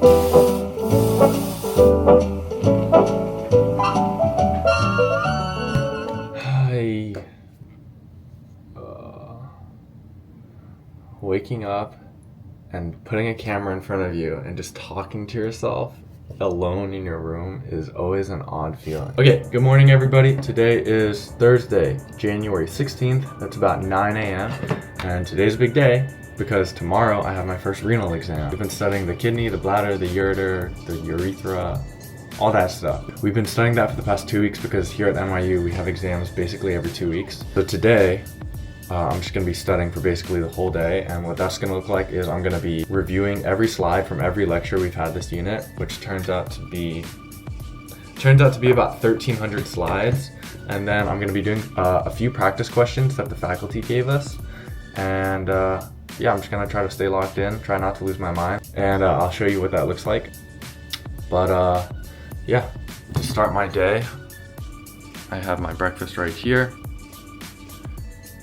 Hi. Waking up and putting a camera in front of you and just talking to yourself alone in your room is always an odd feeling. Okay, good morning everybody. Today is Thursday, January 16th. That's about 9 a.m. And today's a big day because tomorrow I have my first renal exam. We've been studying the kidney, the bladder, the ureter, the urethra, all that stuff. We've been studying that for the past 2 weeks because here at NYU we have exams basically every 2 weeks. So today, I'm just going to be studying for basically the whole day, and what that's going to look like is I'm going to be reviewing every slide from every lecture we've had this unit, which turns out to be about 1,300 slides, and then I'm going to be doing a few practice questions that the faculty gave us, and yeah, I'm just going to try to stay locked in, try not to lose my mind, and I'll show you what that looks like. But yeah, to start my day, I have my breakfast right here.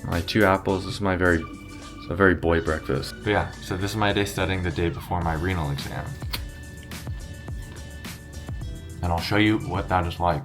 My 2 apples. This is it's a very boy breakfast. But yeah, so this is my day studying the day before my renal exam. And I'll show you what that is like.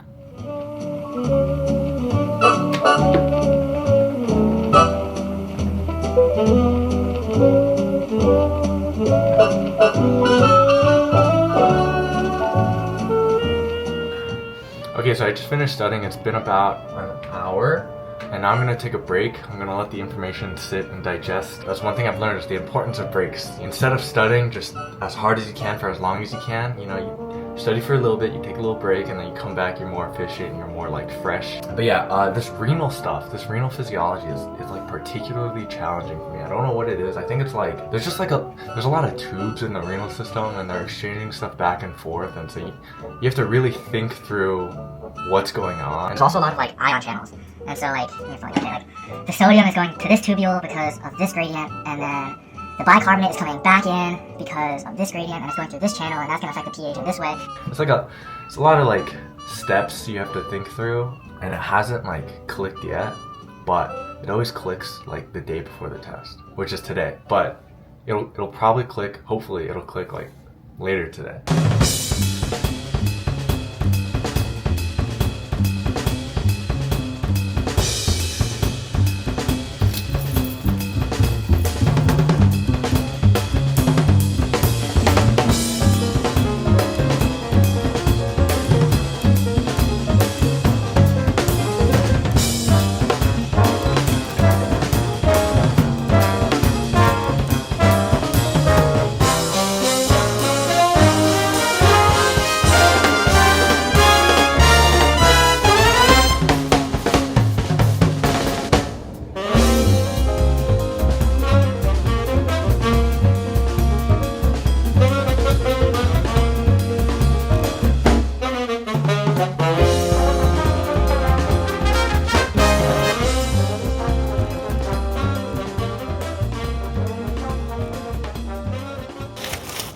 Okay, so I just finished studying. It's been about an hour. And now I'm going to take a break. I'm going to let the information sit and digest. That's one thing I've learned, is the importance of breaks. Instead of studying just as hard as you can for as long as you can, you know, you study for a little bit, you take a little break, and then you come back, you're more efficient, and you're more like fresh. But yeah, this renal stuff, this renal physiology is like particularly challenging for me. I don't know what it is. I think it's like, there's a lot of tubes in the renal system, and they're exchanging stuff back and forth, and so you have to really think through what's going on. There's also a lot of like ion channels. And so like, the sodium is going to this tubule because of this gradient, and then the bicarbonate is coming back in because of this gradient, and it's going through this channel, and that's going to affect the pH in this way. It's a lot of like steps you have to think through, and it hasn't like clicked yet, but it always clicks like the day before the test, which is today. But it'll probably click, hopefully it'll click like later today.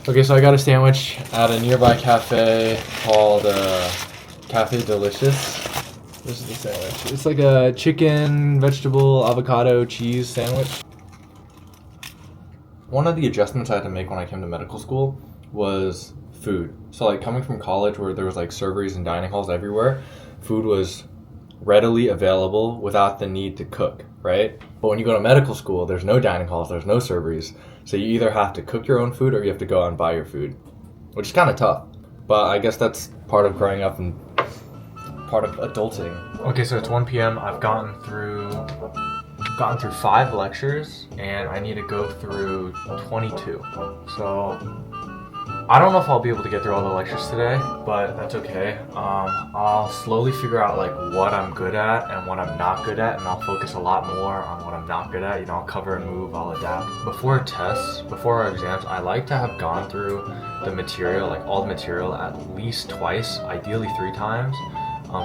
Okay, so I got a sandwich at a nearby cafe called Cafe Delicious. This is the sandwich. It's like a chicken, vegetable, avocado, cheese sandwich. One of the adjustments I had to make when I came to medical school was food. So like coming from college where there was like serveries and dining halls everywhere, food was readily available without the need to cook, right? But when you go to medical school, there's no dining halls, there's no serveries. So you either have to cook your own food or you have to go out and buy your food, which is kind of tough. But I guess that's part of growing up and part of adulting. Okay, so it's 1 p.m. I've gotten through 5 lectures and I need to go through 22. So I don't know if I'll be able to get through all the lectures today, but that's okay. I'll slowly figure out like what I'm good at and what I'm not good at, and I'll focus a lot more on what I'm not good at. You know, I'll cover and move, I'll adapt. Before tests, before our exams, I like to have gone through the material, like all the material, at least twice, ideally 3 times.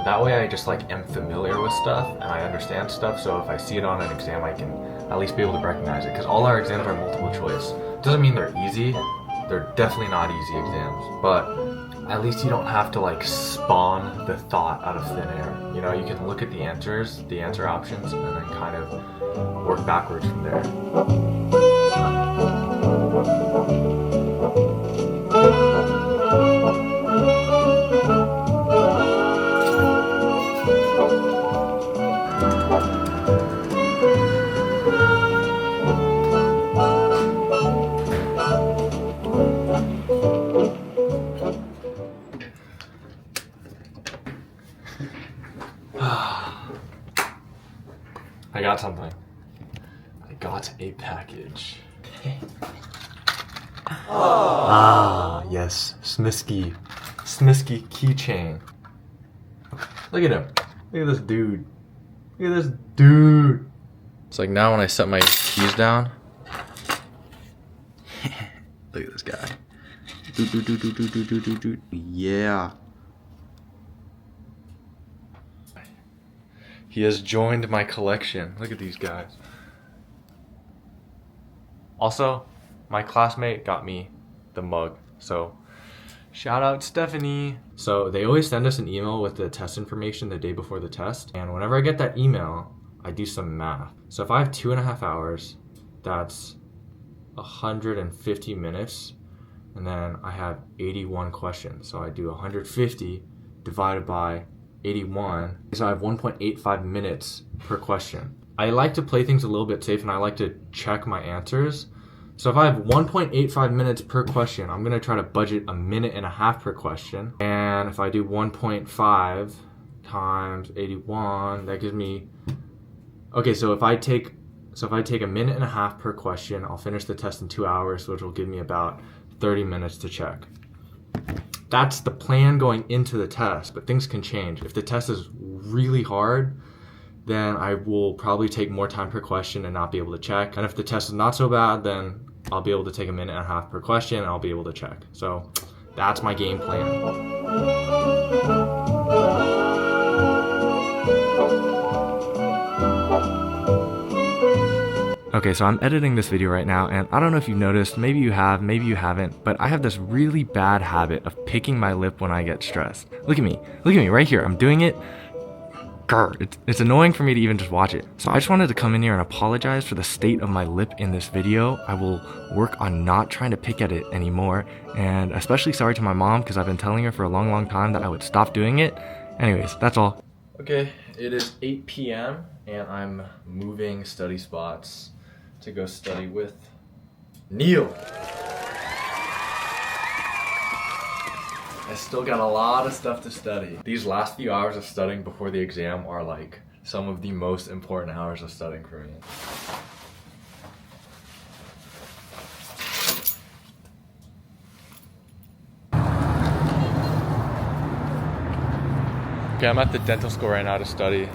That way I just like am familiar with stuff and I understand stuff, so if I see it on an exam I can at least be able to recognize it, because all our exams are multiple choice. Doesn't mean they're easy, they're definitely not easy exams, but at least you don't have to like spawn the thought out of thin air. You know, you can look at the answers, the answer options, and then kind of work backwards from there. got something. I got a package. Ah, yes. Smisky keychain. Look at him. Look at this dude. Look at this dude. It's like now when I set my keys down. Look at this guy. Yeah. He has joined my collection. Look at these guys. Also, my classmate got me the mug. So, shout out Stephanie. So, they always send us an email with the test information the day before the test. And whenever I get that email, I do some math. So, if I have 2.5 hours, that's 150 minutes. And then I have 81 questions. So, I do 150 divided by 81. So, I have 1.85 minutes per question. I like to play things a little bit safe and I like to check my answers. So if I have 1.85 minutes per question, I'm gonna try to budget a minute and a half per question. And if I do 1.5 times 81, that gives me, okay, so if I take a minute and a half per question, I'll finish the test in 2 hours, which will give me about 30 minutes to check. That's the plan going into the test, but things can change. If the test is really hard, then I will probably take more time per question and not be able to check. And if the test is not so bad, then I'll be able to take a minute and a half per question and I'll be able to check. So that's my game plan. Okay, so I'm editing this video right now, and I don't know if you noticed, maybe you have, maybe you haven't, but I have this really bad habit of picking my lip when I get stressed. Look at me right here. I'm doing it. It's annoying for me to even just watch it. So I just wanted to come in here and apologize for the state of my lip in this video. I will work on not trying to pick at it anymore, and especially sorry to my mom because I've been telling her for a long time that I would stop doing it. Anyways, that's all. Okay, it is 8 p.m. and I'm moving study spots to go study with Neil. I still got a lot of stuff to study. These last few hours of studying before the exam are like some of the most important hours of studying for me. Okay, I'm at the dental school right now to study.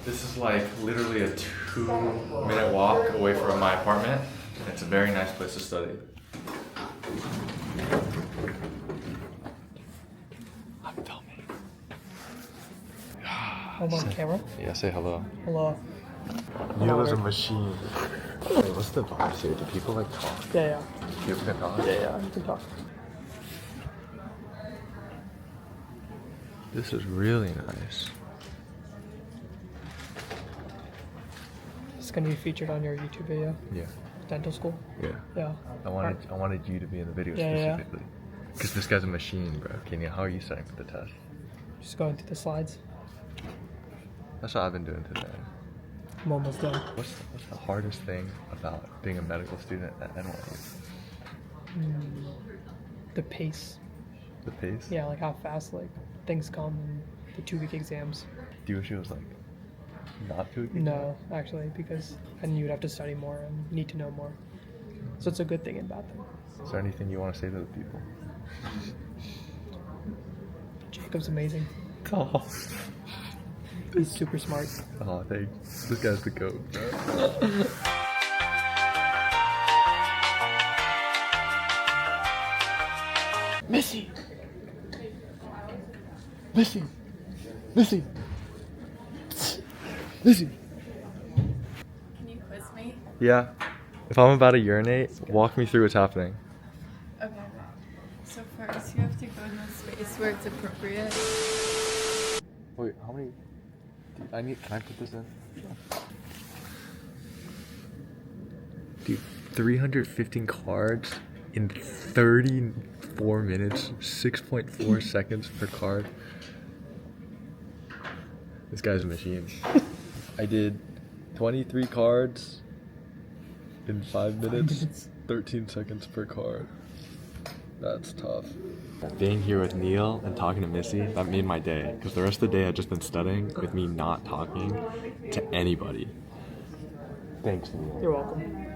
This is like literally a 2-minute walk away from my apartment. It's a very nice place to study. I'm filming. I'm on camera? Yeah, say hello. Hello. Neil is a machine. Wait, what's the vibe here? Do people like talk? Yeah. People can talk? Yeah, you can talk. This is really nice. It's gonna be featured on your YouTube video. Yeah. Dental school. Yeah. Yeah. I wanted you to be in the video specifically. Because this guy's a machine, bro. Kenya, how are you studying for the test? Just going through the slides. That's what I've been doing today. I'm almost done. What's the hardest thing about being a medical student at NYU? The pace. The pace? Yeah, like how fast like things come in the 2-week exams. Do you wish it was like not 2 weeks? No, actually, because then you would have to study more and need to know more. So it's a good thing and bad thing. Is there anything you want to say to the people? Jacob's amazing. Oh, He's super smart. oh, thanks. This guy's the goat, bro. Missy! Listen. Listen. Can you quiz me? Yeah. If I'm about to urinate, walk me through what's happening. Okay. So first you have to go in the space where it's appropriate. Wait, how many? Can I put this in? Dude, 315 cards in 34 minutes, 6.4 seconds per card. This guy's a machine. I did 23 cards in 5 minutes, 13 seconds per card. That's tough. Being here with Neil and talking to Missy, that made my day. Because the rest of the day I'd just been studying with me not talking to anybody. Thanks, Neil. You're welcome.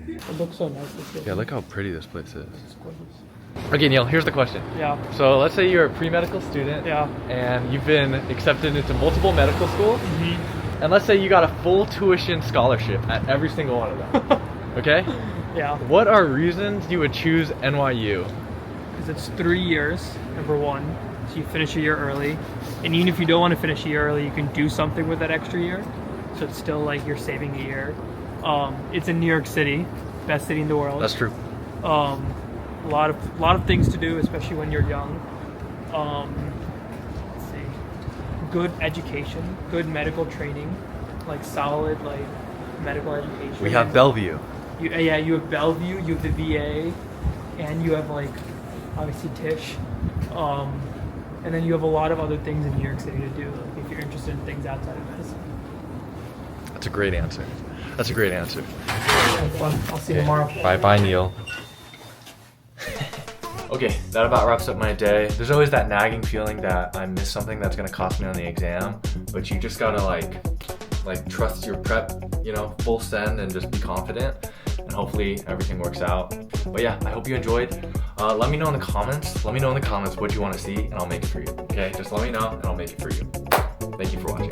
It looks so nice this day. Yeah, look how pretty this place is. It's gorgeous. Okay, Neil, here's the question. Yeah. So let's say you're a pre-medical student. Yeah. And you've been accepted into multiple medical schools. Mm-hmm. And let's say you got a full tuition scholarship at every single one of them. Okay? Yeah. What are reasons you would choose NYU? Because it's 3 years, number one. So you finish a year early. And even if you don't want to finish a year early, you can do something with that extra year. So it's still like you're saving a year. It's in New York City, best city in the world. That's true. A lot of things to do, especially when you're young. Let's see, good education, good medical training, like solid like medical education. We have Bellevue. You have Bellevue, you have the VA, and you have like obviously Tisch, and then you have a lot of other things in New York City to do if you're interested in things outside of medicine. That's a great answer. That's a great answer. Have fun. I'll see you tomorrow. Bye, Neil. Okay, that about wraps up my day. There's always that nagging feeling that I missed something that's gonna cost me on the exam, but you just gotta like trust your prep, you know, full send and just be confident, and hopefully everything works out. But yeah, I hope you enjoyed. Let me know in the comments. Let me know in the comments what you want to see, and I'll make it for you. Okay, just let me know, and I'll make it for you. Thank you for watching.